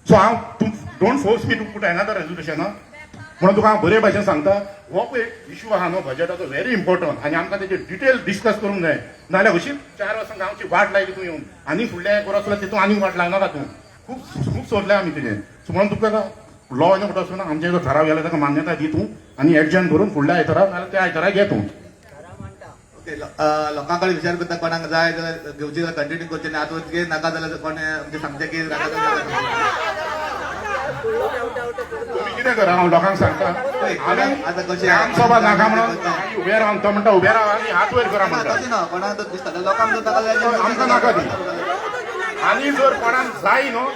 So हांव don't force me to put another resolution म्हणून तुका हांव बरे भाशेन सांगता हो पळय इशू आहा न्हू बजेटाचो व्हेरी इम्पॉर्टंट आनी आमकां तेजेर डिटेल डिस्कस करूंक जाय नाल्यार अशीच 4 वर्सां गांवची वाट लायली तूं येवन आनी फुडले एक वर्स तितून आनीक वाट लावनाका तूं खूब सोदलें आमी तेजें सो म्हणून तुका लॉ येना फुडें वचून आमचे जो ठराव गेला ताका मान्यता दी तूं आनी एडजन करून फुडल्या आयतारा नाल्यार त्या आयतारा घे तूं लोकां कडेन विचार करता कोणाक जाय जाल्यार घेवची जाल्यार कंटिन्यू करचे आनी आतां वचके नाका जाल्यार कोण म्हणजे सांगचे की तुम्ही कितें करा हांव लोकांक सांगता आतां कशें ग्रामसभा नाका म्हणून उबे रावन तो म्हणटा उबे राव आनी हात वयर करा म्हणटा तशें ना कोणाक दिसता लोकांक आमकां नाका ती आनी जर कोणाक जाय न्हू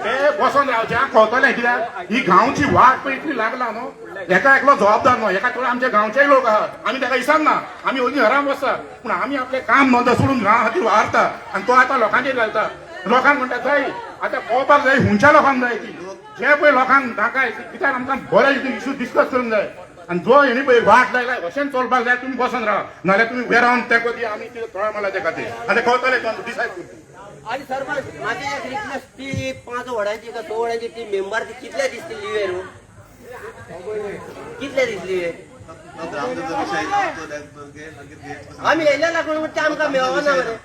ते बसून रावचे कळटलें कित्याक ही गांवची वाट पळय इतली लागला न्हू एका एकलो जबाबदार न्हू एका थोडे आमचे गांवचेय लोक आहात आमी ताका विसरना आमी अजून घरान बसता पूण आमी आपलें काम न्हू सोडून गांवा खातीर वावरता आनी तो आतां लोकांचेर घालता लोकांक म्हणटा जाय आतां पळोवपाक जाय हुंच्या लोकांक जाय ती जे पळय लोकांक नाका कित्याक आमकां बरे इशू डिस्कस करूंक जाय आनी जो हेणी पळय वाट लायला अशें चलपाक जाय तुमी बसून रावा नाल्यार तुमी उबे रावन तेको दी आमी कितें थोडे म्हणला ते खातीर आतां कळटलें तो डिसायड करता आणि सर माझी एक रिक्वेस्ट ती 5 वडांची का 6 वडांची ती मेंबर ती कितले दिसतली वेरू कितले दिसली आम्ही येयला लागून ते आमकां मेळना मरे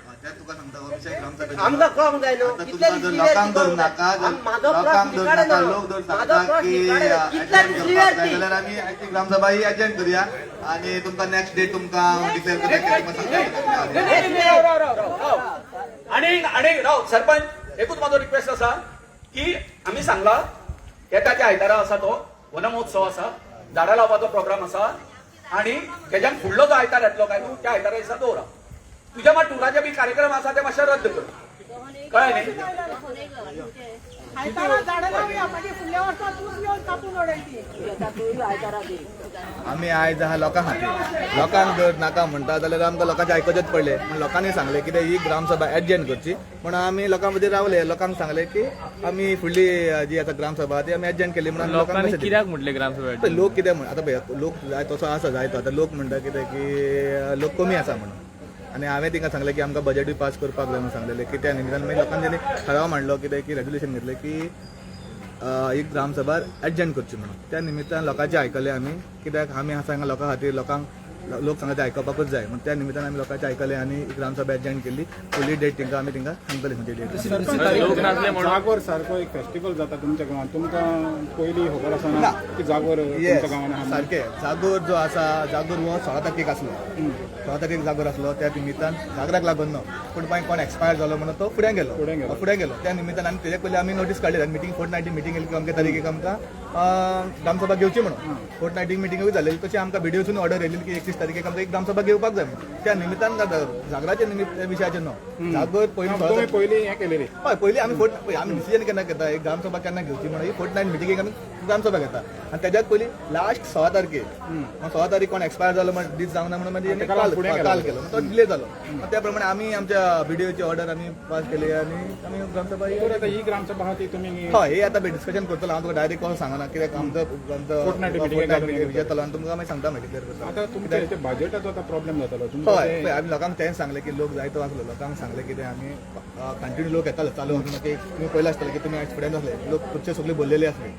आमकां कळोंक जाय न्हू कितले दिसली लोकांक धरून नाका माझो लोकांक धरून नाका लोक धरून सांगता की कितले दिसली वेर ती जाल्यार आमी आयची ग्रामसभा ही एजेंड करूया आनी तुमकां नेक्स्ट डेट तुमकां डिक्लेअर करूया आणि राव सरपंच एकूच माझो रिक्वेस्ट असा की आम्ही सांगला येता त्या आयतारा असा तो वन महोत्सव असा झाडां लावपाचो प्रोग्राम असा आणि त्याच्यान फुडलो जो आयतार येतलो काय तू त्या आयतारा दिसा दवरा तुझ्या मात टुराचे बी कार्यक्रम असा ते मातशे रद्द कर कळ्ळें न्ही आमी आयज आहा लोकां खातीर लोकांक जर नाका म्हणटा जाल्यार आमकां लोकांचे आयकचेच पडले पूण लोकांनी सांगले कितें ही ग्रामसभा एडजन करची म्हण आमी लोकां मदीं रावले लोकांक सांगले की आमी फुडली जी आतां ग्रामसभा ती आमी एडजन केली म्हणून लोकांनी कित्याक म्हटले ग्रामसभा लोक कितें म्हण आतां पळय लोक जाय तसो आसा जायतो आतां लोक म्हणटा कितें की लोक कमी आसा म्हणून आनी हांवें तिंका सांगलें की आमकां बजेटूय पास करपाक जाय म्हणून सांगलेलें की त्या निमित्यान मागीर लोकांनी ठराव मांडलो कितें की रेजोल्युशन घेतलें की ही ग्रामसभा एडजन करची म्हणून त्या निमित्तान लोकांचें आयकलें आमी कित्याक आमी आसा हांगा लोकां खातीर लोकांक लोक सांगता ते आयकपाकूच जाय म्हणून त्या निमित्तान आमी लोकांचें आयकलें आनी ग्रामसभा एडजन केली फुडली डेट तिंका आमी तिंका सांगतले खंयची डेट जागोर सारको एक फेस्टिवल जाता तुमच्या गांवांत तुमकां पयलीं खबर आसना की जागोर तुमच्या गांवांत आहा सारकें जागोर जो आसा जागोर हो 16 तारखेक आसलो 16 तारखेक जागोर आसलो त्या निमित्तान जागराक लागून न्हू पूण मागीर कोण एक्सपायर जालो म्हणून तो फुडें गेलो त्या निमित्तान आमी तेजे पयलीं आमी नोटीस काडली मिटींग फोर्टनायटी मिटींग येयली की अमके तारीखेक आमकां ग्रामसभा घेवची म्हणून फोर्टनायटी मिटींगूय जालेली तशी आमकां व्हिडिओसून ऑर्डर येयली की 31 तारखेक आमकां एक ग्रामसभा घेवपाक जाय त्या निमित्तान जागराचे विशयाचेर न्हू जागोर पयलीं हें केलेली हय पयलीं आमी डिसिजन केन्ना घेता एक ग्रामसभा केन्ना घेवची म्हणून ही फोर्टनायट मिटींगेक आमी ग्रामसभा घेता आनी तेज्याक पयलीं लास्ट 16 तारखेक 16 तारीख कोण एक्सपायर जालो म्हणून दीस जावना म्हणून मागीर काल केलो तो डिले जालो त्या प्रमाणे आमी आमच्या व्हिडिओची ऑर्डर आमी पास केली आनी आमी ग्रामसभा ही ग्रामसभा आहा ती तुमी हय हे आतां डिस्कशन करतलो हांव तुका डायरेक्ट कसो सांगना कित्याक आमचो विजय जालो आनी तुमकां मागीर सांगता मागीर क्लियर करता आतां तुमच्या बजेटाचो आतां प्रॉब्लेम जातालो हय पळय आमी लोकांक तेंच सांगलें की लोक जायतो आसलो लोकांक सांगलें कितें आमी कंटिन्यू लोक येताले चालू आसलो की तुमी पयलें आसतलें की तुमी आयज फुडें नासले लोक खुबशे सगळे बोललेले आसले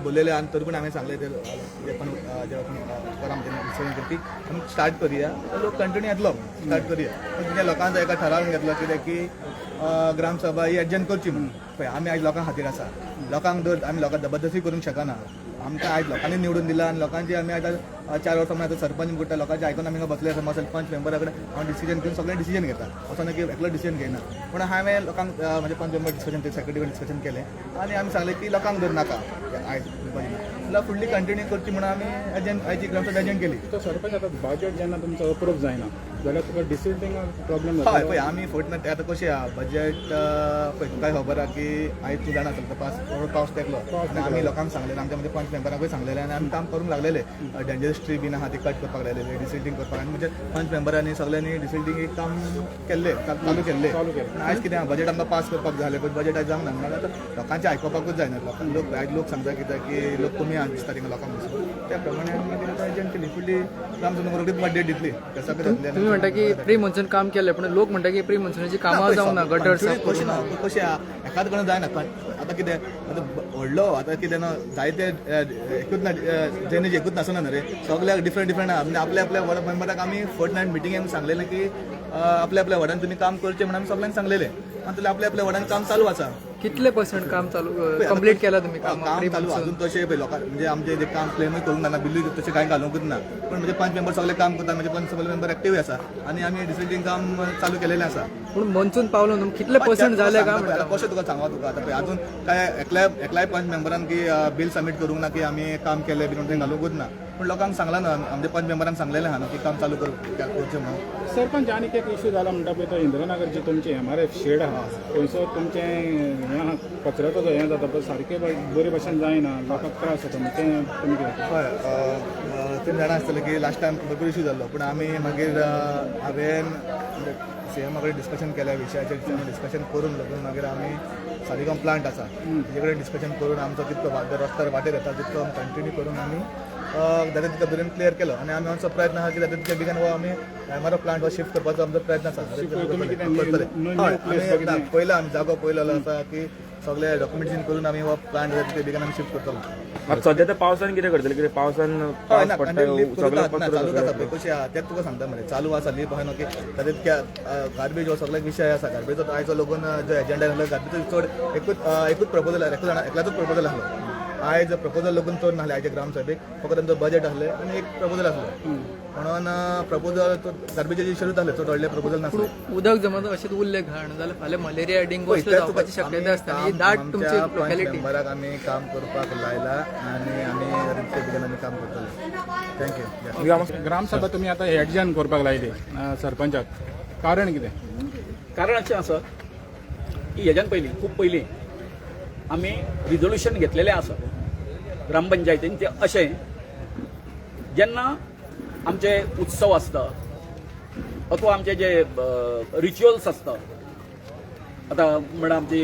बोललेले आनी तरी पूण हांवें सांगलें ते ती आमी स्टार्ट करुया लोक कंटिन्यू येतलो स्टार्ट करुया पूण तुज्या लोकांचो एका ठराव घेतलो कित्याक की ग्रामसभा ही एडजन करची म्हणून पळय आमी आयज लोकां खातीर आसा लोकांक जर आमी लोकांक जबरदस्ती करूंक शकना आमकां आयज लोकांनी निवडून दिला आनी लोकांची आमी आतां 4 वर्सां आतां सरपंच करता लोकांचे आयकून आमी बसले आसा सरपंच मेंबरा कडेन हांव डिसिजन घेवन सगळें डिसिजन घेता असो न्हय की एकलो डिसिजन घेयना पूण हांवें लोकांक म्हणजे पंच मेंबर डिस्कशन सेक्रेटरी डिस्कशन केलें आनी आमी सांगलें की लोकांक जर नाका आयज जाल्यार फुडली कंटिन्यू करची म्हणून आमी एजंट आयची ग्रामसभा एजंट केली तो सरपंच आतां बजेट जेन्ना तुमचो अप्रूव जायना जाल्यार तुका डिसिजन प्रॉब्लेम हय जाता पळय आमी फोर्टनायट आतां कशें आहा बजेट पळय तुमकां खबर आहा की आयज तूं जाणा चलता पावस तेकलो आनी आमी लोकांक सांगलेलें आमच्या मध्ये पंच मेंबरांकूय सांगलेलें आनी आमी काम करूंक लागलेले डेंजर इंडस्ट्री बीन आहा ती कट करपाक लायलेले डिसिल्टींग करपाक आनी म्हणजे 5 मेंबरांनी सगळ्यांनी डिसिल्टींग काम केल्ले चालू केल्ले आयज कितें बजेट आमकां पास करपाक जाय बट बजेट आयज जावंक ना म्हणून आतां लोकांचे आयकोपाकूच जायना लोक आयज लोक सांगता कित्याक की लोक कमी आहा दिसता थिंगा लोकांक वचून त्या प्रमाणे आमी कितें आतां एजंट केली फुडली ग्रामसभेक रोखडीच बजेट दितली कसा तुम्ही म्हणता की प्री मॉन्सून काम केले पण लोक म्हणता की प्री मॉन्सूनाची कामां जावंक ना गटर साफ कशी ना कशी एखाद कडेन जायना आतां कितें आतां व्हडलो आतां कितें ना जायते एकूच ना जेन्ना एकूच नासना न्हू रे सगळ्याक डिफरंट म्हणजे आपल्या आपल्या वॉर्ड मेंबराक आमी फोर्टनायट मिटिंगेक सांगलेलें की आपल्या आपल्या वार्डान तुमी काम करचें म्हणून आमी सगळ्यांक सांगलेलें आनी आपल्या आपल्या वार्डान काम चालू आसा कितले % काम चालू कंप्लीट केला तुम्ही काम चालू अजून तशें पळय लोकांक म्हणजे आमचे जे काम क्लेमूय करूंक ना बिल्लूय तशें कांय घालूंकूच ना पण म्हणजे 5 मेंबर सगळे काम करता म्हणजे 5 मेंबर एक्टिव्ह आसा आनी आमी डिसिल्टींग काम चालू केलेलें आसा पूण मॉन्सून पावलो न्हू कितले % झाले काम कशें तुका सांगू तुका आतां पळय अजून काय एकल्याय 5 मेंबरान की बिल सबमीट करूंक ना की आमी काम केलें बी तें घालूंकूच ना पूण लोकांक सांगला ना आमच्या 5 मेंबरांक सांगलेलें आहा की काम चालू करचें म्हणून सरपंच आनी एक इश्यू जाला म्हणटा पळय तो इंद्रनगरचे तुमचे MRF शेड आहा थंयसर तुमचें हें आहा कचऱ्याचो जो हें जाता पळय सारकें बरे भशेन जायना लोकांक त्रास जाता तें तुमी कितें हय तुमी जाणा आसतलें की लास्ट टायम भरपूर इश्यू जाल्लो पूण आमी मागीर हांवें CM कडेन डिस्कशन केल्या विशयाचेर डिस्कशन करून लागून मागीर आमी सारिगांव प्लांट आसा तेजे कडेन डिस्कशन करून आमचो कितको रस्त्यार वाटेर येता तितको कंटिन्यू करून आमी जाता तितको बेगीन क्लियर केलो आनी आमचो प्रयत्न आहा की जाता तितके बेगीन हो आमी MRF प्लांट हो शिफ्ट करपाचो आमचो प्रयत्न आसा पयलो आमी जागो पयलेलो आसा की सगळे डॉक्युमेंटेशन करून आमी हो प्लांट जाता तितके बेगीन आमी शिफ्ट करतलो सध्या ते पावसान कितें करतले कितें पावसान चालू आसा पळय कशें आहा तेच तुका सांगता मरे चालू आसा लीप आहा न्हू की जाता तितक्या गार्बेज हो सगळ्याक विशय आसा गार्बेजो आयचो लागून जो एजेंडा आसलो गार्बेजो चड एकूच प्रपोजल एकल्याचूच प्रपोजल आसलो आयज प्रपोजल लागून चड नासले आयच्या ग्रामसभेक फकत आमचो बजेट आसलें आनी एक प्रपोजल आसलो म्हणून प्रपोजल गार्बेजाचे इश्यूच आसले चड व्हडले प्रपोजल नासले उदक जमत अशेंच उरले घाण जाल्यार फाल्यां मलेरिया डेंगू जावपाची शक्यता आसता ही दाट तुमची लोकॅलिटी मेंबराक आमी काम करपाक लायला आनी आमी तितके बेगीन आमी काम करतले थँक्यू ग्रामसभा तुमी आतां एडजन करपाक लायली सरपंचाक कारण कितें कारण अशें आसा की हेज्यान पयलीं खूब पयलीं आमी रिजोल्युशन घेतलेलें आसा ग्रामपंचायतीन तें अशें जेन्ना आमचे उत्सव आसता अथवा आमचे जे रिच्युअल्स आसता आतां म्हणल्यार आमची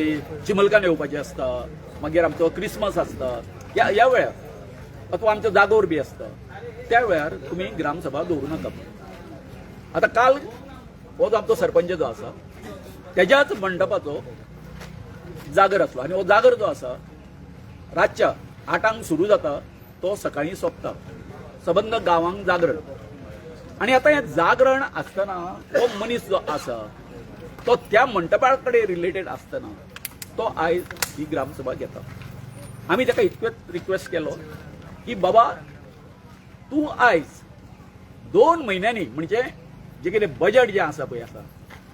चिमलकान येवपाची आसता मागीर आमचो क्रिसमस आसता ह्या वेळार अथवा आमचो जागोर बी आसता त्या वेळार तुमी ग्रामसभा दवरूं नाका आतां काल हो जो आमचो सरपंच जो आसा तेज्याच मंडपाचो जागर आसलो आनी हो जागर जो आसा रातच्या 8 सुरू जाता तो सकाळीं सोंपता सबंद गांवांक जागरण आनी आतां हें जागरण आसतना हो मनीस जो आसा तो त्या मंडपा कडेन रिलेटेड आसतना तो आयज ही ग्रामसभा घेता आमी ताका इतकेच रिक्वेस्ट केलो की बाबा तूं आयज 2 म्हयन्यांनी म्हणजे जे कितें बजेट जें आसा पळय आसा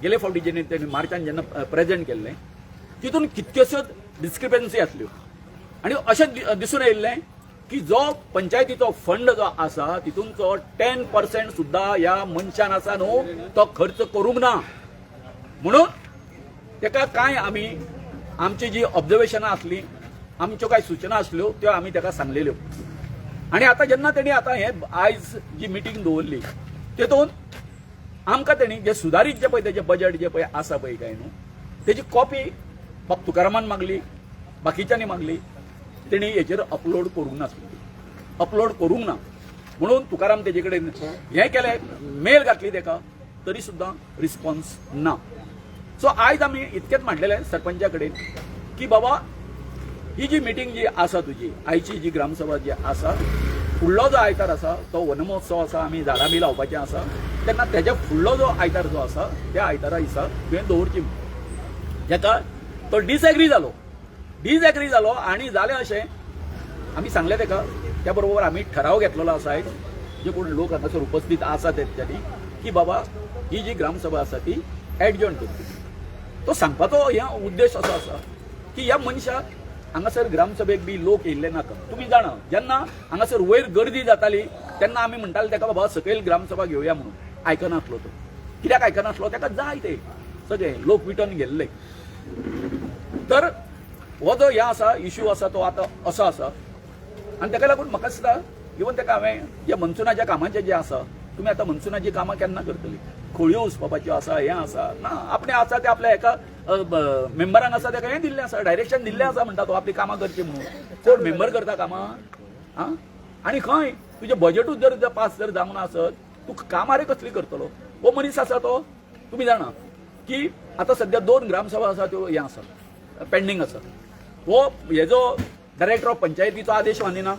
गेले फावटी जेन्ना तेणी मार्चान जेन्ना प्रेजेंट केल्लें तितून कितक्योश्योच डिस्क्रिपन्सी आसल्यो आनी अशें दिसून येयल्लें की जो पंचायतीचो फंड जो आसा तितूनचो 10% सुद्दां ह्या मनशान आसा न्हू तो खर्च करूंक ना म्हणून ताका कांय आमी आमची जी ऑब्जर्वेशनां आसलीं आमच्यो कांय सुचना आसल्यो त्यो आमी ताका सांगलेल्यो आनी आतां जेन्ना तेणी आतां हें आयज जी मिटींग दवरली तेतून आमकां तेणी जे सुदारीत जे पळय तेजें बजेट जे पळय आसा पळय काय न्हू तेजी कॉपी बाब तुकारामान मागली बाकीच्यांनी मागली तेणी हेचेर अपलोड करूंक नासली अपलोड करूंक ना म्हणून तुकाराम तेजे कडेन हें केलें मेल घातली ताका तरी सुद्दां रिस्पॉन्स ना सो आयज आमी इतकेंच म्हणलेलें सरपंचा कडेन की बाबा ही जी मिटींग जी आसा तुजी आयची जी ग्रामसभा जी आसा फुडलो जो आयतार आसा तो वनमहोत्सव आसा आमी झाडां बी लावपाचें आसा तेन्ना तेज्या फुडलो जो आयतार जो आसा त्या आयतारा दिसा तुवें दवरची जाका तो डिसएग्री जालो आनी जालें अशें आमी सांगलें ताका त्या बरोबर आमी ठराव घेतलेलो आसा आयज जे कोण लोक हांगासर उपस्थित आसा तेच्यांनी की बाबा ही जी ग्रामसभा आसा ती एडजॉर्न करची तो सांगपाचो हें उद्देश असो आसा की ह्या मनशाक हांगासर ग्रामसभेक बी लोक येयल्ले नाका तुमी जाणा जेन्ना हांगासर वयर गर्दी जाताली तेन्ना आमी म्हणटाले ताका बाबा सकयल ग्रामसभा घेवया म्हणून आयकनासलो तो कित्याक आयकनासलो ताका जाय ते सगळे लोक विटून गेल्ले तर हो जो ह्या आसा इश्यू आसा तो आतां असो आसा आनी ताका लागून म्हाका दिसता इवन ताका हांवें जे मनसुनाच्या कामाचें जें आसा तुमी आतां मनसुनाची कामां केन्ना करतली खोळयो उसपावपाच्यो आसा हें आसा ना आपणें आसा ते आपल्या एका मेंबरांक आसा ताका हें दिल्लें आसा डायरेक्शन दिल्लें आसा म्हणटा तो आपली कामां करची म्हणून कोण मेंबर करता कामां आं आनी खंय तुजें बजेटूच जर पास जर जावंक ना आसत तूं कामां रे कसली करतलो हो मनीस आसा तो तुमी जाणा की आतां सध्या 2 ग्रामसभा आसा त्यो हें आसा पेंडींग आसा हो हेजो डायरेक्टर ऑफ पंचायतीचो आदेश मानिना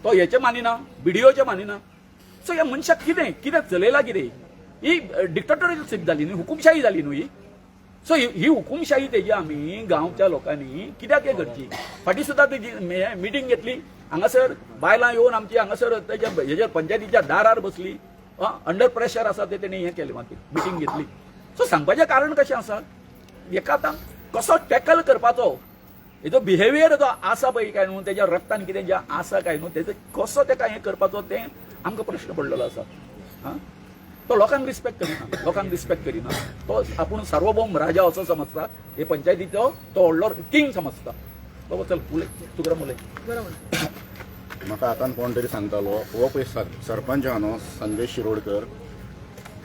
तो हेचे मानिना BDOचे मानिना सो ह्या मनशाक कितें चलयला कितें ही डिक्टेटरशिप जाली न्ही हुकुमशाही जाली न्हू ही सो ही हुकुमशाही तेजी आमी गांवच्या लोकांनी कित्याक हे करची फाटीं सुद्दां तेजी मिटींग घेतली हांगासर बायलां येवन आमची हांगासर हेजेर पंचायतीच्या दारार बसली अंडर प्रेशर आसा ते तेणी हें केलें मागीर मिटींग घेतली सो सांगपाचें कारण कशें आसा हेका आतां कसो टॅकल करपाचो हेजो बिहेवियर जो आसा पळय काय न्हू तेज्या रक्तान कितें जें आसा काय न्हू तेजो कसो तेका हें करपाचो तें आमकां प्रश्न पडलेलो आसा तो लोकांक रिस्पेक्ट करिना तो आपूण सार्वभौम राजा असो समजता हे पंचायतीचो तो व्हडलो किंग समजता बाबा चल उलय तुकाराम उलय म्हाका आतां कोण तरी सांगतालो हो पळय सरपंच आहा न्हू संदेश शिरोडकर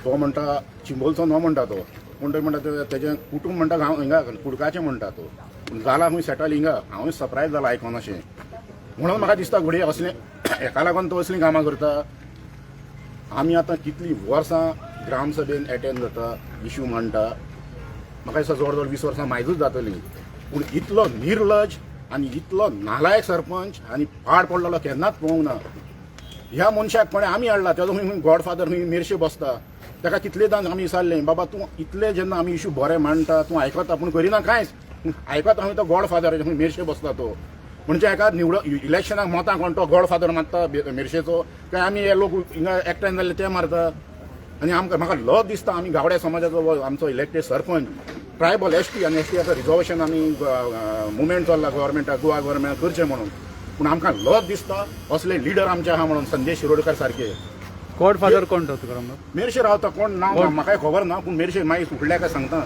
तो म्हणटा चिंबोलचो न्हू म्हणटा तो पूण तो म्हणटा तेजें कुटूंब म्हणटा हांव हिंगा कुडकाचें म्हणटा तो पूण जाला खंय सेटल हिंगा हांवूय सरप्रायज जाला आयकोन अशें म्हणून म्हाका दिसता घडये असलें हेका लागून तो असलीं कामां करता आमी आतां कितलीं वर्सां ग्रामसभेन एटेंड जाता इश्यू मांडटा म्हाका दिसता जवळ जवळ 20 वर्सां मायजूच जातलीं पूण इतलो निर्लज आनी इतलो नालायक सरपंच आनी पाड पडलेलो केन्नाच पळोवंक ना ह्या मनशाक कोणें आमी हाडला तेजो खंय गॉडफादर खंय मेर्शे बसता ताका कितलेदां आमी विचारलें बाबा तूं इतले जेन्ना आमी इश्यू बरें मांडटा तूं आयकता पूण करिना कांयच आयकता खंय तो गॉडफादर खंय मेर्शे बसता तो म्हणजे एका इलेक्शनाक मतां कोण तो गॉडफादर मारता मेर्शेचो काय आमी हे लोक हिंगा एकठांय जाल्ले ते मारता आनी आमकां म्हाका लज दिसता आमी गावड्या समाजाचो आमचो इलेक्टेड सरपंच ट्रायबल ST आनी ST रिजर्वेशन आमी मुवमेंट चल्ला गव्हर्मेंटाक गोवा गव्हर्मेंटाक करचें म्हणून पूण आमकां लज दिसता असले लिडर आमचे आहा म्हणून संदेश शिरोडकर सारके गॉडफादर कोण तो तुकाराम मेर्शे रावता कोण नांव म्हाकाय खबर ना पूण मेर्शे मागीर फुडल्याक सांगता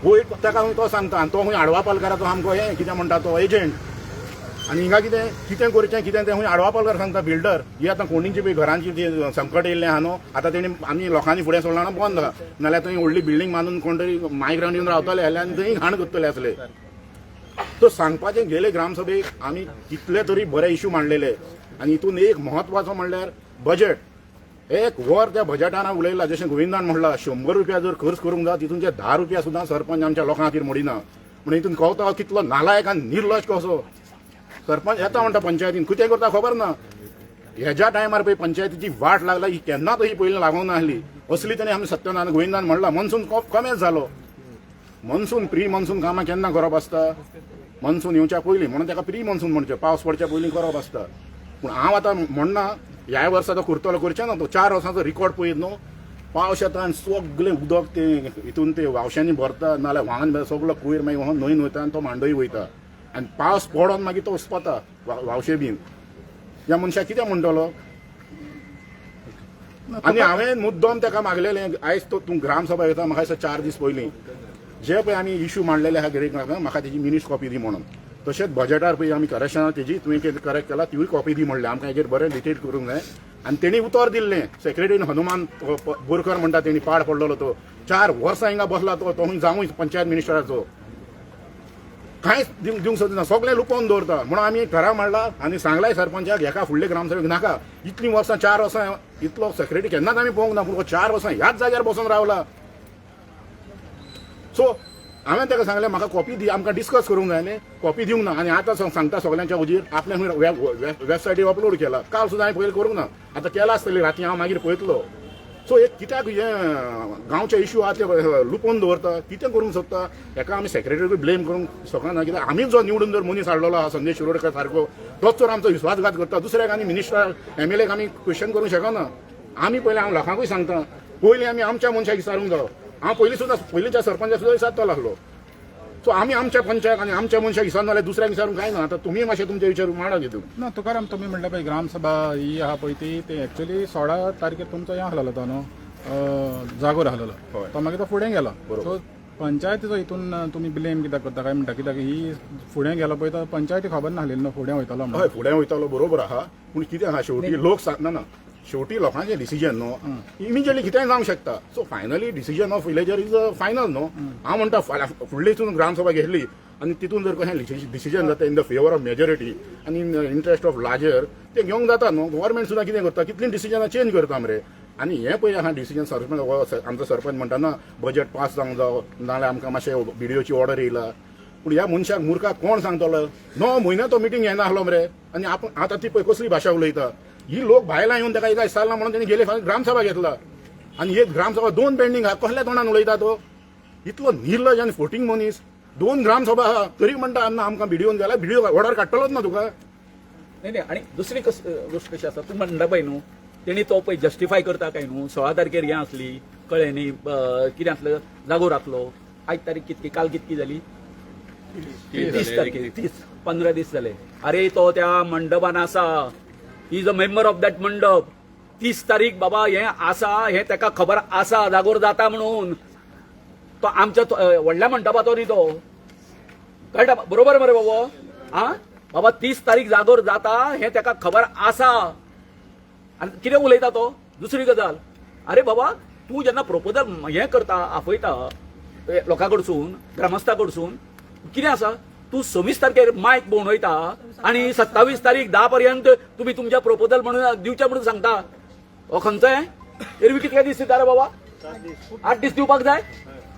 हो एक ताका तो सांगता आनी तो खंय आडवा पालकाराचो आमको हें कितें म्हणटा तो एजंट आनी हिंगा कितें करचें कितें तें खंय आडवा पालकार सांगता बिल्डर ही आतां कोणींची पळय घरांची जी संकट येयल्लें आहा न्हू आतां तेणी आमी लोकांनी फुडें सोडलां ना बंद नाल्यार थंय व्हडली बिल्डींग बांदून कोण तरी मायग्रांड येवन रावताले आनी थंय घाण करतले आसले तो सांगपाचें गेले ग्रामसभेक आमी कितले तरी बरे इश्यू मांडलेले आनी हितून एक म्हत्वाचो म्हणल्यार बजेट एक वर त्या बजेटान उलयला जशें गोविंदान म्हणला 100 रुपया जर खर्च करूंक जाय तितून जे 10 रुपया सुद्दां सरपंच आमच्या लोकां खातीर मोडिना म्हण हितून कळटा कितलो नालायक आनी निर्लज कसो सरपंच येता म्हणटा पंचायतीन कितें करता खबर ना हेज्या टायमार पळय पंचायतीची वाट लागला ही केन्नाच ही पयलीं लागोंक नासली असली तेणी आमी सत्यनारायण गोविंदान म्हणला मनसून कमेच जालो मनसून प्री मनसून कामां केन्ना करप आसता मनसून येवच्या पयलीं म्हणून ताका प्री मनसून म्हणचें पावस पडच्या पयलीं करप आसता पूण हांव आतां म्हणना ह्या वर्सा तो कुर्तलो करचें ना तो 4 वर्सांचो रिकॉर्ड पळयत न्हू पावस येता आनी सगळें उदक ते हितून ते वावश्यांनी भरता नाल्यार व्हांगन सगळो कयर मागीर व्हांवन न्हंयन वयता आनी तो मांडोय वयता आनी पावस पडोन मागीर तो उसपता वावशे बीन ह्या मनशाक कितें म्हणटलो आनी हांवें मुद्दम ताका मागलेलें आयज तो तूं ग्रामसभा येता म्हाका दिसता 4 दीस पयलीं जे पळय आमी इश्यू मांडलेले आहा गिरेक म्हाका तेजी मिनिट्स कॉपी दी म्हणून तशेंच बजेटार पळय आमी करेक्शनां तेजी तुवें कितें करेक्ट केला तिवूय कॉपी दी म्हणलें आमकां हेजेर बरें डिटेल करूंक जाय आनी तेणी उतर दिल्लें सेक्रेटरीन हनुमान बोरकर म्हणटा तेणी पाड पडलेलो तो 4 वर्सां हिंगा बसला तो खंय जावूय पंचायत मिनिस्टराचो कांयच दिवंक सोदिना सगळें लुपोवन दवरता म्हणून आमी घरा मांडला आनी सांगलाय सरपंचाक हेका फुडले ग्रामसभेक नाका इतलीं वर्सां 4 वर्सां इतलो सेक्रेटरी केन्नाच आमी पळोवंक ना पूण 4 वर्सां ह्याच जाग्यार बसून रावला सो हांवें ताका सांगलें म्हाका कॉपी दी आमकां डिस्कस करूंक जाय न्ही कॉपी दिवंक ना आनी आतां सांगता सगळ्यांच्या हुजीर आपल्या वेबसायटीर अपलोड केला काल सुद्दां हांवें पयलीं करूंक ना आतां केला आसतली राती हांव मागीर पळयतलो सो एक कित्याक हें गांवचे इश्यू आहा ते लुपोवन दवरता कितें करूंक सोदता हेका आमी सेक्रेटरीक ब्लेम करूंक शकना कित्याक आमीच जो निवडून जर मनीस हाडलेलो आहा संदेश शिरोडकर सारको तोच जर आमचो विश्वासघात करता दुसऱ्याक आनी मिनिस्टर MLAक आमी क्वेश्चन करूंक शकना आमी पयलीं हांव लोकांकूय सांगता पयलीं आमी आमच्या मनशाक विचारूंक जाय हांव पयलीं सुद्दां पयलींच्या सरपंचाक सुद्दां विचारतो लागलो सो आमी आमच्या पंचायत आनी आमच्या मनशाक विचारना जाल्यार दुसऱ्याक विचारूंक कांय ना आतां तुमी मातशें तुमचे विचार मांडा दितून ना तुकाराम तुमी म्हणटा पळय ग्रामसभा ही आहा पळय ती ते एक्चुअली 16 तारखेर तुमचो हें आहलेलो तो न्हू जागोर आहलेलो तो मागीर तो फुडें गेलो सो पंचायतीचो हितून तुमी ब्लेम कित्याक करता काय म्हणटा कित्याक ही फुडें गेलो पळय तो पंचायती खबर नासलेली न्हू फुडें वयतलो म्हणून. हय फुडें वयतालो बरोबर आहा पूण कितें आहा शेवटी लोक सांगना ना शेवटी लोकांचें डिसिजन न्हू इमिजिएटली कितेंय जावंक शकता so finally decision of villager is a final न्हू. हांव म्हणटा फुडली हितून ग्रामसभा घेतली आनी तितून जर कशें डिसिजन जाता in the favour of majority आनी इन इंट्रस्ट ऑफ लार्जर ते घेवंक जाता न्हू. गव्हर्मेंट सुद्दां कितें करता कितलीं डिसिजनां चेंज करता मरे. आनी हें पळय आहा डिसिजन सरपंच आमचो सरपंच म्हणटा ना बजेट पास जावंक जावो नाल्यार आमकां मातशें बीडीओची ऑर्डर येयला पूण ह्या मनशाक मुर्खाक कोण सांगतलो 9 म्हयने तो मिटींग येना आसलो मरे. आनी आतां ती पळय कसली भाशा उलयता ही लोक भायलां येवन ताका एक सारला म्हणून तेणी गेले ग्रामसभा घेतला आनी एक ग्रामसभा 2 पेंडींग आहा कसल्या तोंडान उलयता तो. इतलो निर्लज आनी फोटींग मनीस 2 ग्रामसभा आहा तरी म्हणटा आमकां बिडिओन गेला बिडिओ ऑर्डर काडटलोच ना तुका. नाही आणि दुसरी गोष्ट कशी आसा तू म्हणटा पळय न्हू तेणी तो पळय जस्टिफाय करता काय न्हू 16 तारखेर हें आसली कळ्ळें न्ही कितें आसलं जागोर आसलो आयज तारीख कितकी काल कितकी जाली 30 तारखेर 15 दीस जाले. अरे तो त्या मंडपान आसा he is a member of that मंडप 30 तारीख बाबा हें आसा हें ताका खबर आसा जागोर जाता म्हणून. तो आमच्या व्हडल्या मंडपाचो न्ही तो कळटा बरोबर मरे बाबा हा बाबा 30 तारीख जागोर जाता हें ताका खबर आसा आनी कितें उलयता तो. दुसरी गजाल अरे बाबा तूं जेन्ना प्रपोजल हें करता आपयता लोकां कडसून ग्रामस्था कडसून कितें आसा तूं 26 तारखेर मायक भोंवडयता आनी 27 तारीख 10 पर्यंत तुमी तुमच्या प्रपोजल म्हणून दिवचें म्हणून सांगता. हो खंयचो एरवी कितले दीस दिता रे बाबा 8 दीस दिवपाक जाय.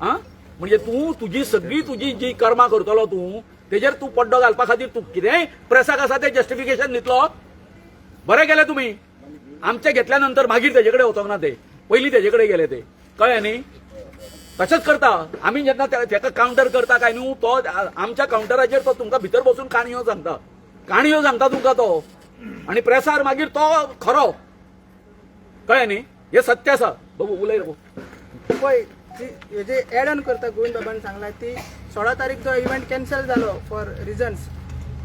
हा म्हणजे तूं तुजी सगळी तुजी जी कर्मां करतलो तूं तेजेर तूं पड्डो घालपा खातीर तूं कितेंय प्रेसाक आसा तें जस्टिफिकेशन दितलो. बरें केलें तुमी आमचे घेतल्या नंतर मागीर तेजे कडेन वचोंक ना ते पयलीं तेजे कडेन गेले ते कळ्ळें न्ही. तशेंच करता आमी जेन्ना ताका कावंटर करता काय न्हू तो आमच्या कावंटराचेर तो तुमकां भितर बसून काणयो सांगता तुमकां तो आनी प्रेसार मागीर तो खरो कळ्ळें न्ही. हे सत्य आसा बाबू उलय पळय हेजे एड ऑन करता गोविंद बाबान सांगला ती 16 तारीख जो इव्हेंट कॅन्सल जालो फॉर रिजन्स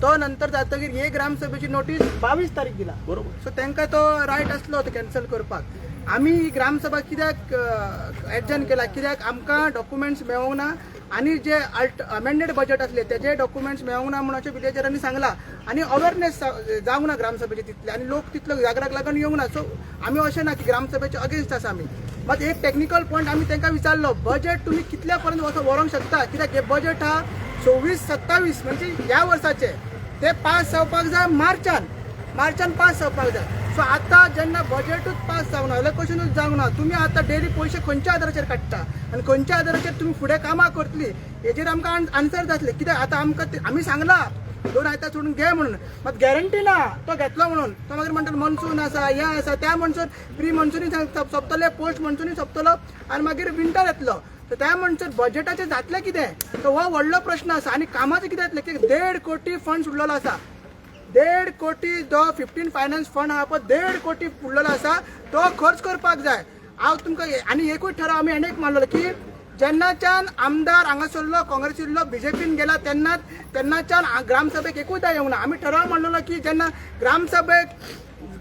तो नंतर जातकीर हे ग्रामसभेची नोटीस 22 तारीख दिला बरोबर. सो तांकां तो रायट आसलो तो कॅन्सल करपाक. आमी ही ग्रामसभा कित्याक एडजन केला कित्याक आमकां डॉक्युमेंट्स मेळोंक ना आनी जे अमेंडेड बजेट असले तेजे डॉक्युमेंट्स मेळोंक ना म्हणून अशें विलेजरांनी सांगला आनी अवेरनेस जावंक ना ग्रामसभेचे तितले आनी लोक तितलो जागराक लागून येवंक ना. सो आमी अशें ना की ग्रामसभेचे अगेन्स्ट आसा आमी. मात एक टेक्निकल पॉयंट आमी तांकां विचारलो बजेट तुमी कितल्या पर्यंत व्हरोंक शकता कित्याक हे बजेट हा 26-27 म्हणजे ह्या वर्साचे ते पास जावपाक जाय मार्चान पास जावपाक जाय. सो आतां जेन्ना बजेटूच पास जावना जाल्यार कशेंच जावंक ना. तुमी आतां डेली पयशे खंयच्या आदाराचेर काडटा आनी खंयच्या आदाराचेर तुमी फुडें कामां करतली हेजेर आमकां आन्सर जातले कित्याक आतां आमकां आमी सांगला 2 आयतार सोडून घे म्हणून मात गॅरंटी ना तो घेतलो म्हणून. तो मागीर म्हणटा मॉन्सून आसा हें आसा त्या म्हणसर प्री मॉन्सूनी सोंपतले पोस्ट मॉन्सूनी सोंपतलो आनी मागीर विंटर येतलो. तर त्या म्हणसर बजेटाचें जातलें कितें तो हो व्हडलो प्रश्न आसा. आनी कामाचें कितें जातलें की 1.5 कोटी फंड उरलेलो आसा 1.5 कोटी जो 15 फायनान्स फंड आहा पळय 1.5 कोटी उरलेलो आसा तो खर्च करपाक जाय. हांव तुमकां आनी एकूच ठराव आमी आनी एक मारलेलो की जेन्नाच्यान आमदार हांगासरलो काँग्रेसीतलो बीजेपीन गेला तेन्नाच्यान ग्रामसभेक एकूचदा येवंक ना. आमी ठराव मारलेलो की जेन्ना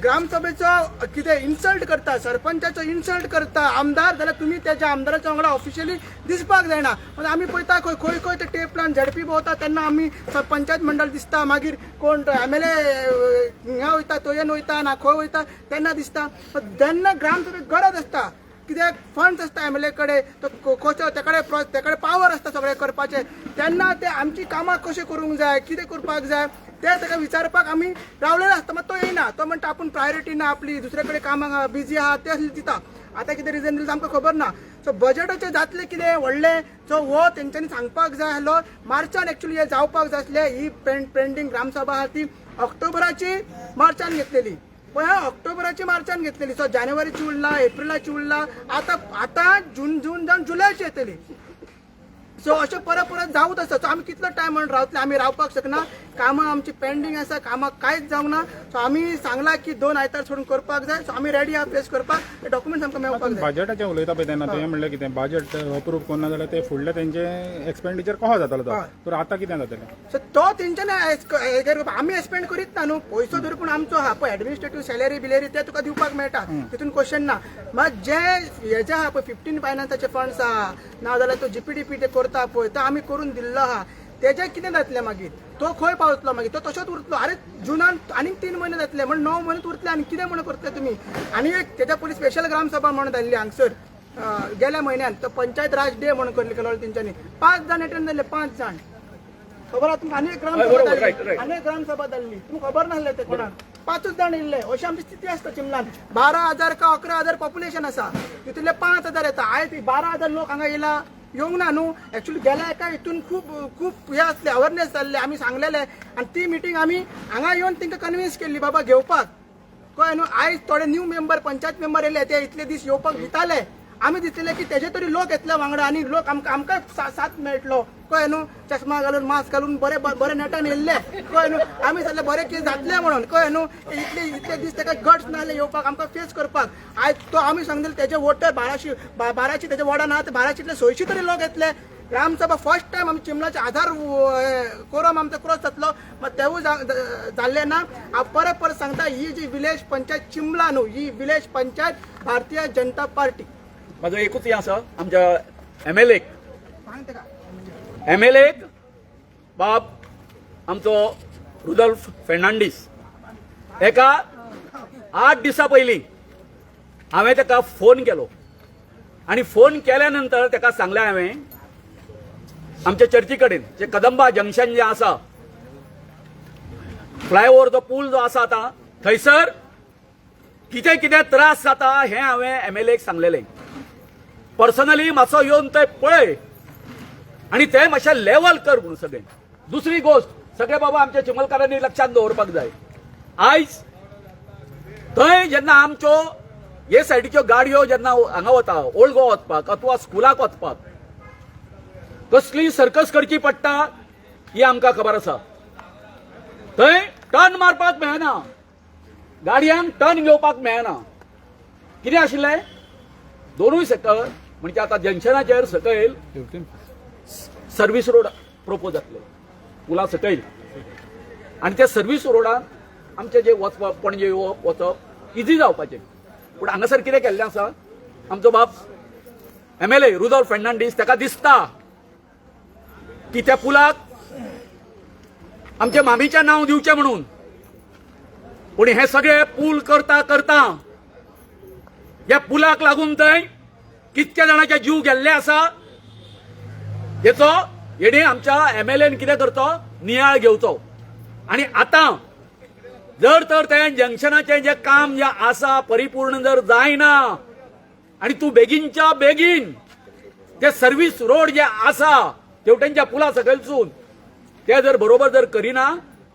ग्रामसभेचो कितें इन्सल्ट करता सरपंचाचो इन्सल्ट करता आमदार जाल्यार तुमी तेच्या आमदाराच्या वांगडा ऑफिशियली दिसपाक जायना. आमी पळयता खंय खंय ते टेप प्लान झडपी भोंवता तेन्ना आमी पंचायत मंडळ दिसता मागीर कोण MLA हिंगा वयता तोयन वयता ना खंय वयता तेन्ना दिसता. जेन्ना ग्रामसभेक गरज आसता कित्याक फंड्स आसता MLA कडेन तो कशें तेकडे पावर आसता सगळें करपाचें तेन्ना ते आमची कामां कशें करूंक जाय कितें करपाक जाय ते ताका विचारपाक आमी रावलेलो आसता. मात तो येयना तो म्हणटा आपूण प्रायोरिटी ना आपली दुसरे कडेन कामां बिजी आहा ते दिता. आतां कितें रिजन दिलें आमकां खबर ना. सो बजेटाचें जातलें कितें व्हडलें सो हो तेंच्यांनी सांगपाक जाय आसलो मार्चान एक्चुअली हें जावपाक जाय आसलें. ही पेंडींग ग्रामसभा आहा ती ऑक्टोबराची मार्चान घेतलेली पण ऑक्टोबराची मार्चान घेतलेली. सो जानेवारीची उरला एप्रिलाची उरला आतां जून जावन जुलयाची येतली. सो अशें परत जावूच आसा. सो आमी कितलो टायम म्हणून रावतले आमी रावपाक शकना. कामां आमची पेंडींग आसा, कामां कांयच जावंक ना. सो आमी सांगला की 2 आयतार सोडून करपाक जाय. सो आमी रेडी आहा फेस करपाक. डॉक्युमेंट्स आमकां मेळपाक जाय. बजेटाचें उलयता पळय तेन्ना तुवें म्हणलें कितें बजेट अप्रूव करना जाल्यार ते फुडले तेंचे एक्सपेंडिचर कहो जातालो तो. तर आतां कितें जातलें? सो तो तेंच्यानी आमी एक्सपेंड करीत ना न्हू. पयसो धर पूण आमचो आहा पळय एडमिनिस्ट्रेटिव्ह सॅलरी बिलेरी ते तुका दिवपाक मेळटा. तितून क्वेश्चन ना. मात जे हेजे आहा पळय 15 फायनान्साचे फंड्स आहा नाजाल्यार तो जीपीडीपी ते करता पळय तो आमी करून दिल्लो आहा. तेजे कितें जातलें मागीर? तो खंय पावतलो मागीर? तो तसोच उरतलो. अरे जुनान आनीक 3 म्हयने जातले म्हण 9 म्हयने उरतले आनी कितें म्हण करतले तुमी? आनी एक तेच्या पयलीं स्पेशल ग्रामसभा म्हणून जाल्ली हांगसर गेल्या म्हयन्यान. तो पंचायत राज डे म्हणून केलो तेंच्यांनी. 5 जाण अटेंड जाल्ले, 5 जाण. खबर आहा तुमकां? आनी एक ग्रामसभा जाल्ली तुमकां खबर नासलें ते कोणाक? 5 जाण येयल्ले. अशी आमची स्थिती आसता चिमलान. 12,000 का 11,000 पॉप्युलेशन आसा, तितूंतले 5,000 येता. आयज 12,000 लोक हांगा येयला येवंक ना न्हू. एक्चुअली गेल्या एका हितून खूप हे आसले, अवेरनेस जाल्ले. आमी सांगलेले आनी ती मिटींग आमी हांगा येवन तांकां कन्विन्स केल्ली बाबा घेवपाक. कळ्ळें न्हू. आयज थोडे न्यू मेंबर पंचायत मेंबर येयले ते इतले दीस येवपाक दिताले. आमी दिसलेले की तेजे तरी लोक येतले वांगडा आनी लोक आमकां साथ मेळटलो. कळ्ळें न्हू. चश्मा घालून मास्क घालून बरे नेटान येयल्ले. कळ्ळें न्हू. आमी जाल्यार बरे कितें जातले म्हणून. कळ्ळें न्हू. इतले दीस ताका गट्स नासले येवपाक आमकां फेस करपाक. आयज तो आमी सांगलेले तेजे वोटर 1200 तेजे वॉर्डान आहा 1200 600 तरी लोक येतले. ग्रामसभा फर्स्ट टायम आमी चिमलाचे आधार कोरम आमचो क्रॉस जातलो. मात तेवूय जाल्ले ना. हांव परत सांगता ही जी विलेज पंचायत चिमला न्हू, ही विलेज पंचायत भारतीय जनता पार्टी. माझं एकूच हे आसा आमच्या एमएलए बाब आमचो रुदल्फ फेर्नांडीस. एका 8 दिसा पयलीं हांवें ताका फोन केलो आनी फोन केल्या नंतर ताका सांगलें हांवें आमच्या चर्ची कडेन जे कदंबा जंक्शन जे आसा फ्लायओव्हर जो पूल जो आसा आतां थंयसर कितें त्रास जाता हें हांवें एमएलएक सांगलेलें. पर्सनली मातसो येवन थंय पळय आनी ते मातशें लेवल कर म्हणून सगळें. दुसरी गोष्ट सगळे बाबा आमच्या चिमलकारांनी लक्षात दवरपाक जाय. आयज थंय जेन्ना आमच्यो हे सायडीच्यो गाडयो जेन्ना हांगा वता ओल्ड गोवा वचपाक अथवा स्कुलाक वचपाक कसली सर्कस करची पडटा ही आमकां खबर आसा. थंय टर्न मारपाक मेळना, गाडयांक टर्न घेवपाक मेळना. कितें आशिल्लें दोनूय सकयल म्हणजे आतां जंक्शनाचेर सकयल सर्वीस रोड प्रपोज जातले पुला सकयल आनी त्या सर्वीस रोडान आमचें जे वचप पणजे येवप वचप इजी जावपाचें. पूण हांगासर कितें केल्लें आसा आमचो बाप एमएलए रुदल्फ फेर्नांडीस ताका दिसता की त्या पुलाक आमच्या मामीचें नांव दिवचें म्हणून. पूण हे सगळे पूल करता या पुलाक लागून थंय कितक्या जाणांचे जीव गेल्ले आसा हेचो हेणी आमच्या एमएलएन कितें करचो नियाळ घेवचो. आनी आतां जर तर तें जंक्शनाचें जें काम जें आसा परिपूर्ण जर जायना आनी तूं बेगीनच्या बेगीन ते सर्वीस रोड जे आसा तेवटेंच्या पुला सकयलसून ते जर बरोबर जर करिना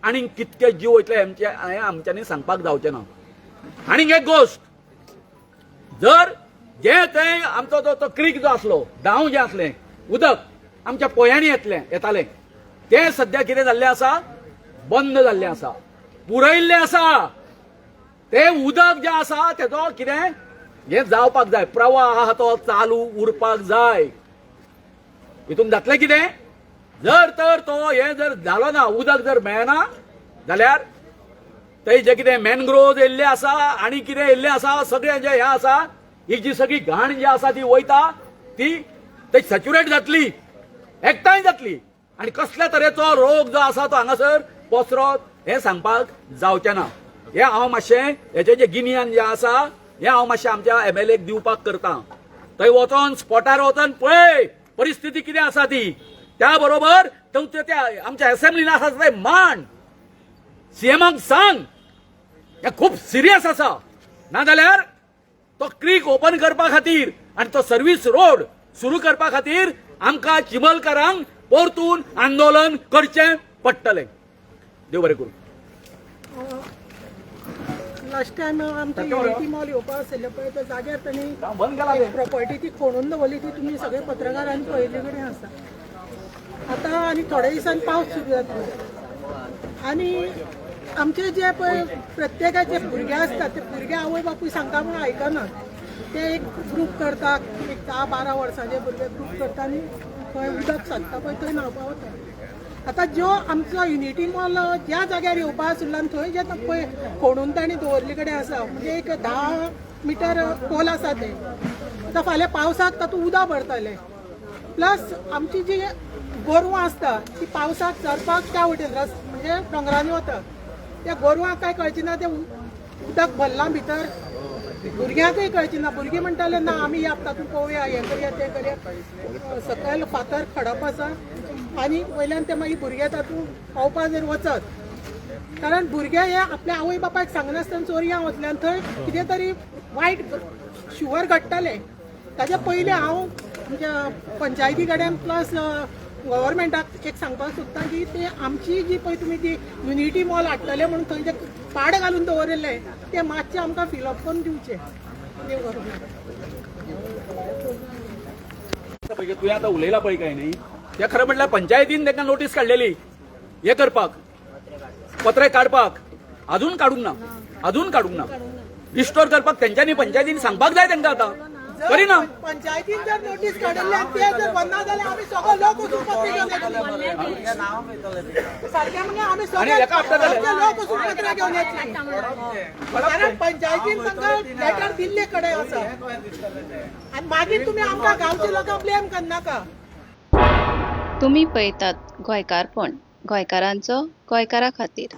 आनी कितके जीव वयतले हें आमच्यांनी सांगपाक जावचें ना. आनीक एक गोश्ट जर जे थंय आमचो तो क्रीक जो आसलो डाव जें आसलें उदक आमच्या पोयांनी येतालें तें सद्या कितें जाल्लें आसा बंद जाल्लें आसा, पुरयल्लें आसा. ते उदक जें आसा तेजो कितें हें जावपाक जाय, प्रवाह आहा तो चालू उरपाक जाय. हितून जातलें कितें जर तर तो हें जर जालो ना उदक जर मेळना जाल्यार थंय जे कितें मॅनग्रोव्ज येयल्ले आसा आनी कितें येयल्लें आसा सगळें जें हें आसा ही जी सगळी घाण जी आसा ती वयता ती थंय सॅच्युरेट जातली, एकठांय जातली आनी कसल्या तरेचो रोग जो आसा तो हांगासर पसरोत हें सांगपाक जावचें ना. हें हांव मातशें हेचें जें गिन्यान जें आसा हें हांव मातशें आमच्या एमएलएक दिवपाक करतां. थंय वचोन स्पॉटार वचोन पळय परिस्थिती कितें आसा ती. त्या बरोबर त्या आमच्या असेंब्लीन आसा थंय मांड, सीएमाक सांग हें खूब सिरियस आसा. नाजाल्यार तो क्रीक ओपन करपा खातीर आनी तो सर्वीस रोड सुरू करपा खातीर आमकां चिमलकारांक परतून आंदोलन करचें पडटलें. देव बरें करूं. लास्ट टायम आमच्या युनिटी मॉल येवपाक आशिल्ले पळय त्या जाग्यार तांणी प्रॉपर्टी ती खोणून दवरली ती तुमी सगळे पत्रकारांनी पळयल्ले कडेन आसा. आतां आनी थोड्या दिसांनी पावस सुरू जातलो. आणि आमचे जे पळय प्रत्येकाचे भुरगे असतात ते भुरगे आवय बापूय सांगता म्हणून आयकनात. ते एक ग्रूप करतात, एक 10-12 वर्सांचे भुरगे ग्रूप करता आनी खंय उदक सादता पळय थंय न्हांवपा वता. आतां ज्यो आमचो युनिटी मॉल ज्या जाग्यार येवपा आशिल्लो आनी थंय जे पळय खोडून तांणी दवरले कडेन आसा, म्हणजे एक 10 मिटर खोल आसा ते. आतां फाल्यां पावसाक तातूंत उदक भरतले. प्लस आमची जी गोरवां आसता ती पावसाक चरपाक त्या वटेन म्हणजे डोंगरांनी वता. त्या गोरवांक काय कळची ना, ते उदक भरलां भितर. भुरग्यांकय कळची ना, भुरगीं म्हणटाले ना आमी या तातूंत पोवया, हें करया तें करया. सकयल फातर खडप आसा आनी वयल्यान ते मागीर भुरगे तातूंत पावपा जर वचत, कारण भुरगे हे आपल्या आवय बापायक सांगनासतना चोरयां वतल्यान थंय कितें तरी वायट शुवर घडटले. ताच्या पयलीं हांव म्हणजे पंचायती कडेन प्लस गव्हर्मेंटाक एक सांगपाक सोदता की ते आमची जी पळय तुमी ती युनिटी मॉल हाडटले म्हणून थंय जे पाड घालून दवरिल्ले ते मातशे आमकां फिलअप करून दिवचे. देव बरो पळय तुवें आतां उलयला पळय काय न्ही, तें खरें म्हटल्यार पंचायतीन ताका नोटीस काडलेली हे करपाक, पत्रे काडपाक. अजून काडूंक ना. रिस्टोर करपाक तेंच्यांनी पंचायतीन सांगपाक जाय तांकां आतां. करिना. पंचायतीन जर नोटीस काडिल्ली आनी ते जर बंद जाल्यार आमी सगळो लोक वचून पत्र घेवन येतले. सारकें म्हणजे आमी सगळे लोक वचून पत्र घेवन येतले. कारण पंचायतीन तांकां लेटर दिल्ले कडेन आसा आनी मागीर तुमी आमकां गांवचे लोकांक ब्लेम करनाका. तुम्ही पळयतात गोंयकारपण, गोंयकारांचो गोंयकारा खातीर.